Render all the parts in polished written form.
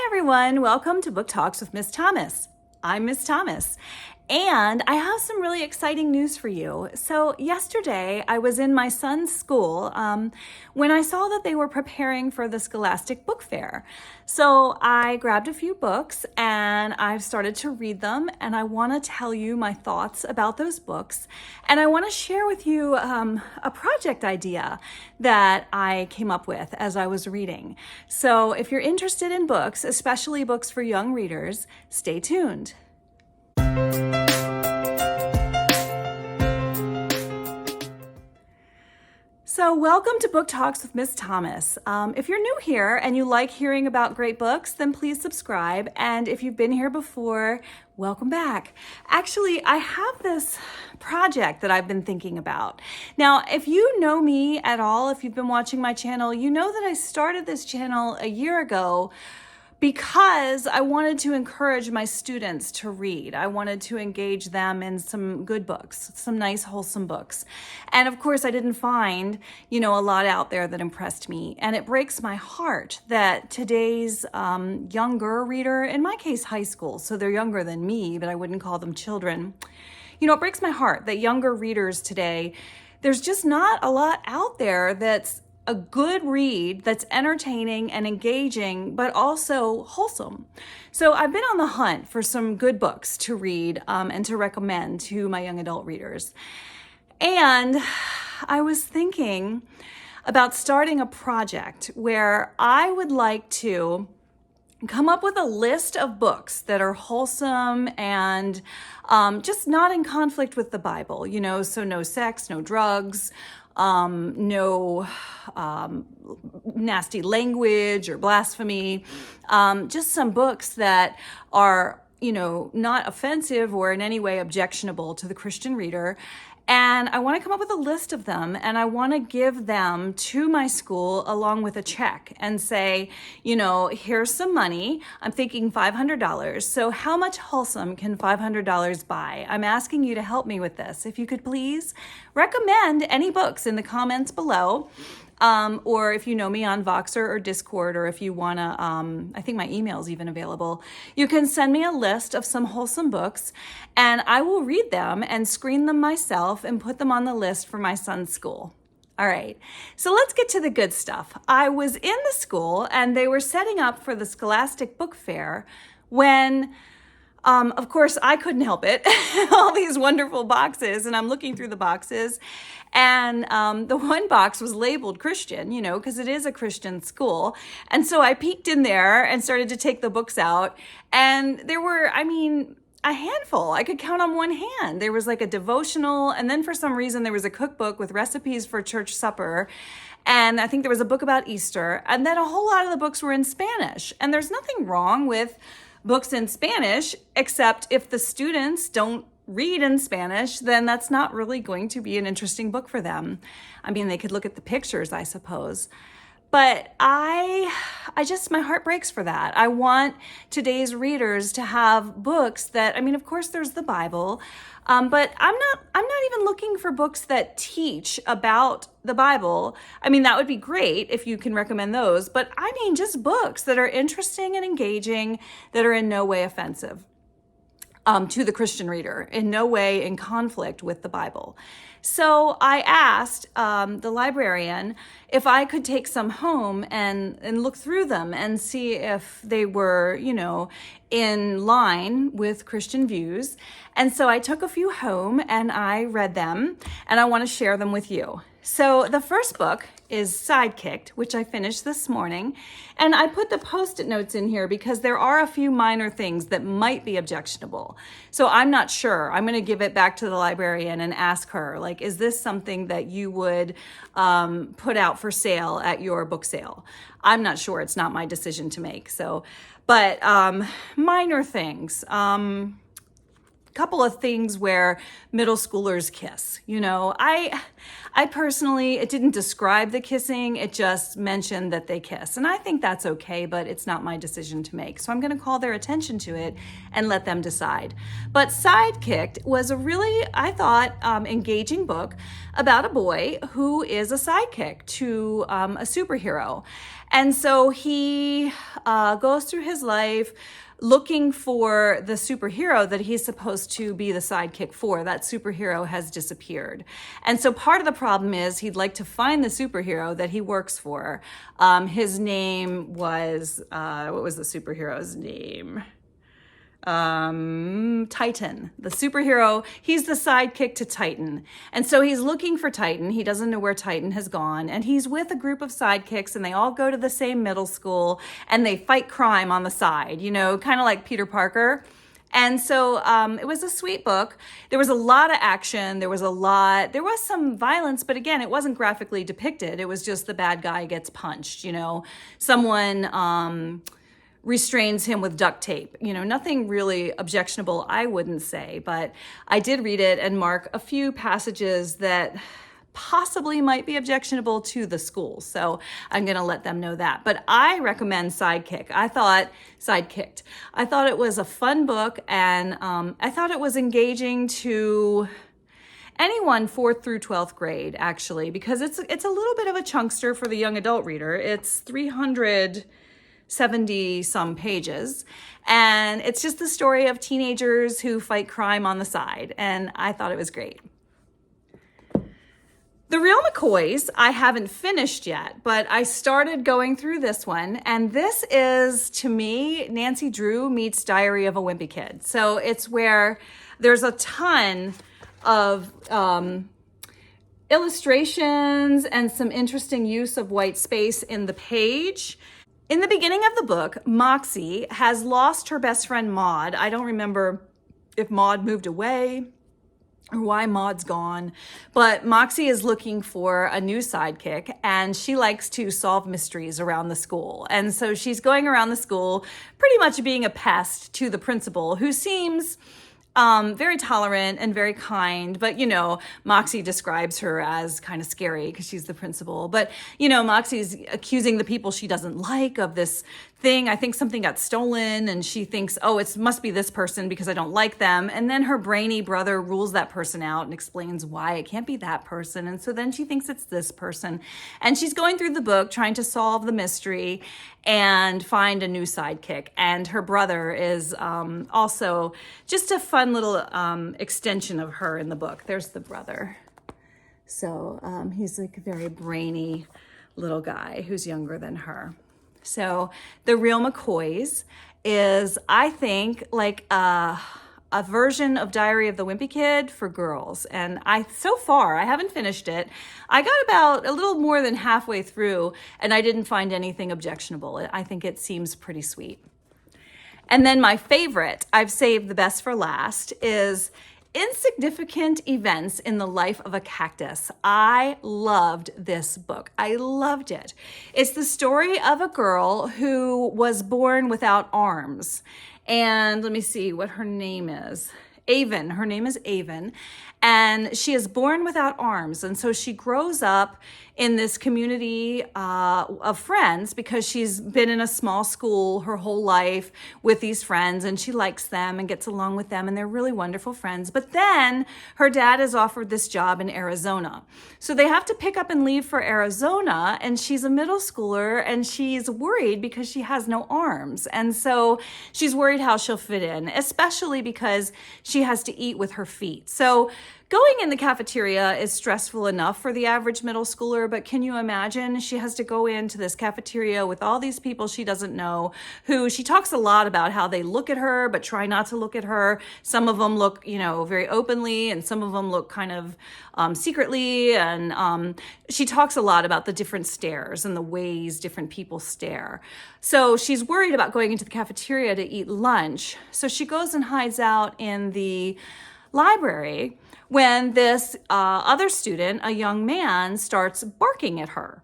everyone, welcome to Book Talks with Miss Thomas. I'm Miss Thomas, and I have some really exciting news for you. So yesterday I was in my son's school when I saw that they were preparing for the Scholastic Book Fair. So I grabbed a few books and I've started to read them, and I want to tell you my thoughts about those books, and I want to share with you a project idea that I came up with as I was reading. So if you're interested in books, especially books for young readers, stay tuned. So welcome to Book Talks with Miss Thomas. If you're new here and you like hearing about great books, then please subscribe. And if you've been here before, welcome back. Actually, I have this project that I've been thinking about. Now, if you know me at all, if you've been watching my channel, you know that I started this channel a year ago because I wanted to encourage my students to read. I wanted to engage them in some good books, some nice, wholesome books. And of course, I didn't find, a lot out there that impressed me. And it breaks my heart that today's younger reader, in my case, high school, so they're younger than me, but I wouldn't call them children. It breaks my heart that younger readers today, there's just not a lot out there that's a good read, that's entertaining and engaging, but also wholesome. So I've been on the hunt for some good books to read and to recommend to my young adult readers. And I was thinking about starting a project where I would like to come up with a list of books that are wholesome and just not in conflict with the Bible, so no sex, no drugs, no nasty language or blasphemy, just some books that are, not offensive or in any way objectionable to the Christian reader. And I want to come up with a list of them, and I want to give them to my school along with a check and say, here's some money. I'm thinking $500. So how much wholesome can $500 buy? I'm asking you to help me with this. If you could please recommend any books in the comments below. Or if you know me on Voxer or Discord, or if you want to, I think my email is even available, you can send me a list of some wholesome books and I will read them and screen them myself and put them on the list for my son's school. All right, so let's get to the good stuff. I was in the school and they were setting up for the Scholastic Book Fair when of course, I couldn't help it. All these wonderful boxes, and I'm looking through the boxes, and the one box was labeled Christian, because it is a Christian school. And so I peeked in there and started to take the books out, and there were, a handful. I could count on one hand. There was like a devotional, and then for some reason there was a cookbook with recipes for church supper, and I think there was a book about Easter, and then a whole lot of the books were in Spanish. And there's nothing wrong with books in Spanish, except if the students don't read in Spanish, then that's not really going to be an interesting book for them. They could look at the pictures, I suppose. But my heart breaks for that. I want today's readers to have books that, of course there's the Bible, but I'm not even looking for books that teach about the Bible. That would be great if you can recommend those, but just books that are interesting and engaging, that are in no way offensive to the Christian reader, in no way in conflict with the Bible. So I asked the librarian if I could take some home and look through them and see if they were, in line with Christian views. And so I took a few home and I read them, and I want to share them with you. So the first book is Sidekicked, which I finished this morning. And I put the Post-it notes in here because there are a few minor things that might be objectionable. So I'm not sure. I'm going to give it back to the librarian and ask her, is this something that you would put out for sale at your book sale? I'm not sure. It's not my decision to make. But minor things. Couple of things where middle schoolers kiss. I personally, it didn't describe the kissing, it just mentioned that they kiss. And I think that's okay, but it's not my decision to make. So I'm going to call their attention to it and let them decide. But Sidekicked was a really, I thought, engaging book about a boy who is a sidekick to a superhero. And so he goes through his life looking for the superhero that he's supposed to be the sidekick for. That superhero has disappeared. And so part of the problem is he'd like to find the superhero that he works for. His name was, what was the superhero's name? Titan, the superhero. He's the sidekick to Titan. And so he's looking for Titan. He doesn't know where Titan has gone. And he's with a group of sidekicks, and they all go to the same middle school, and they fight crime on the side, you know, kind of like Peter Parker. And so it was a sweet book. There was a lot of action. There was some violence, but again, it wasn't graphically depicted. It was just the bad guy gets punched, you know, someone restrains him with duct tape. You know, nothing really objectionable, I wouldn't say, but I did read it and mark a few passages that possibly might be objectionable to the school. So I'm going to let them know that. But I recommend Sidekicked. I thought it was a fun book, and I thought it was engaging to anyone 4th through 12th grade, actually, because it's a little bit of a chunkster for the young adult reader. It's 370 some pages, and it's just the story of teenagers who fight crime on the side, and I thought it was great. The Real McCoys, I haven't finished yet, but I started going through this one, and this is, to me, Nancy Drew meets Diary of a Wimpy Kid. So it's where there's a ton of illustrations and some interesting use of white space in the page. In the beginning of the book, Moxie has lost her best friend Maud. I don't remember if Maud moved away or why Maud's gone, but Moxie is looking for a new sidekick, and she likes to solve mysteries around the school. And so she's going around the school pretty much being a pest to the principal, who seems very tolerant and very kind, but, you know, Moxie describes her as kind of scary because she's the principal. But, you know, Moxie's accusing the people she doesn't like of this thing. I think something got stolen, and she thinks, oh, it must be this person because I don't like them. And then her brainy brother rules that person out and explains why it can't be that person. And so then she thinks it's this person. And she's going through the book trying to solve the mystery and find a new sidekick. And her brother is also just a fun little extension of her in the book. There's the brother. So he's like a very brainy little guy who's younger than her. So The Real McCoys is, I think, like a version of Diary of the Wimpy Kid for girls. And so far, I haven't finished it. I got about a little more than halfway through, and I didn't find anything objectionable. I think it seems pretty sweet. And then my favorite, I've saved the best for last, is Insignificant Events in the Life of a Cactus. I loved this book. I loved it. It's the story of a girl who was born without arms. And let me see what her name is. Avon. Her name is Avon. And she is born without arms. And so she grows up in this community of friends because she's been in a small school her whole life with these friends, and she likes them and gets along with them, and they're really wonderful friends. But then her dad is offered this job in Arizona. So they have to pick up and leave for Arizona, and she's a middle schooler, and she's worried because she has no arms. And so she's worried how she'll fit in, especially because she has to eat with her feet. So going in the cafeteria is stressful enough for the average middle schooler, but can you imagine? She has to go into this cafeteria with all these people she doesn't know, who she talks a lot about how they look at her, but try not to look at her. Some of them look, you know, very openly, and some of them look kind of secretly. And she talks a lot about the different stares and the ways different people stare. So she's worried about going into the cafeteria to eat lunch. So she goes and hides out in the library when this other student, a young man, starts barking at her.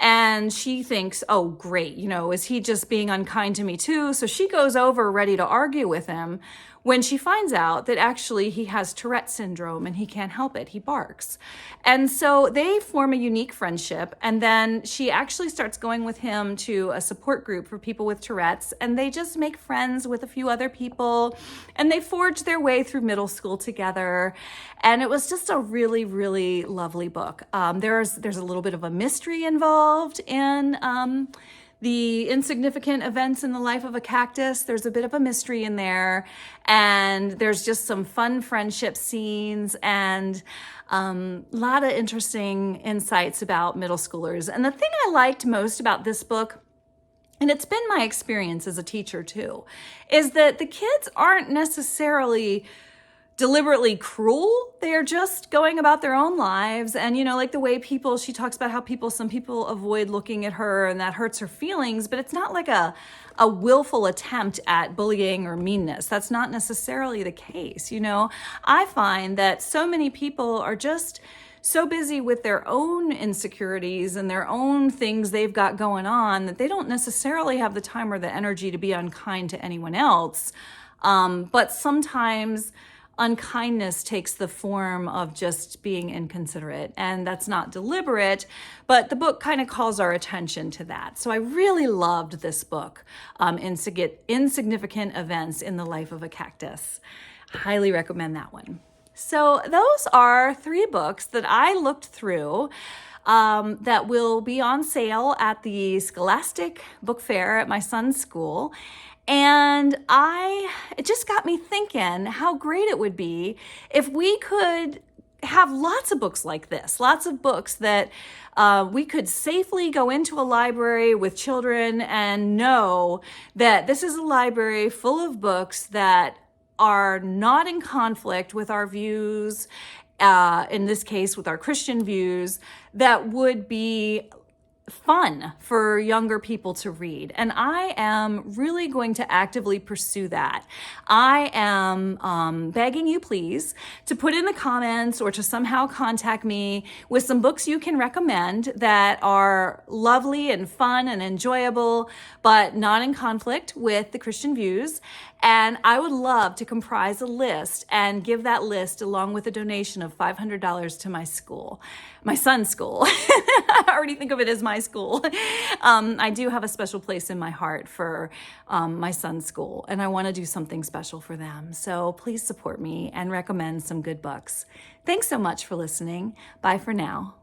And she thinks, oh, great, you know, is he just being unkind to me too? So she goes over ready to argue with him when she finds out that actually he has Tourette syndrome and he can't help it. He barks. And so they form a unique friendship. And then she actually starts going with him to a support group for people with Tourette's. And they just make friends with a few other people. And they forge their way through middle school together. And it was just a really, really lovely book. There's a little bit of a mystery involved in the insignificant events in the life of a cactus. There's a bit of a mystery in there, and there's just some fun friendship scenes and a lot of interesting insights about middle schoolers. And the thing I liked most about this book, and it's been my experience as a teacher too, is that the kids aren't necessarily deliberately cruel. They're just going about their own lives. And, like the way she talks about how some people avoid looking at her and that hurts her feelings, but it's not like a willful attempt at bullying or meanness. That's not necessarily the case. I find that so many people are just so busy with their own insecurities and their own things they've got going on that they don't necessarily have the time or the energy to be unkind to anyone else. But sometimes unkindness takes the form of just being inconsiderate, and that's not deliberate, but the book kind of calls our attention to that. So I really loved this book, Insignificant Events in the Life of a Cactus. Highly recommend that one. So those are 3 books that I looked through that will be on sale at the Scholastic Book Fair at my son's school. And it just got me thinking how great it would be if we could have lots of books like this, lots of books that we could safely go into a library with children and know that this is a library full of books that are not in conflict with our views, in this case with our Christian views, that would be fun for younger people to read. And I am really going to actively pursue that. I am begging you, please, to put in the comments or to somehow contact me with some books you can recommend that are lovely and fun and enjoyable, but not in conflict with the Christian views. And I would love to comprise a list and give that list along with a donation of $500 to my school, my son's school. I already think of it as my school. I do have a special place in my heart for my son's school, and I want to do something special for them. So please support me and recommend some good books. Thanks so much for listening. Bye for now.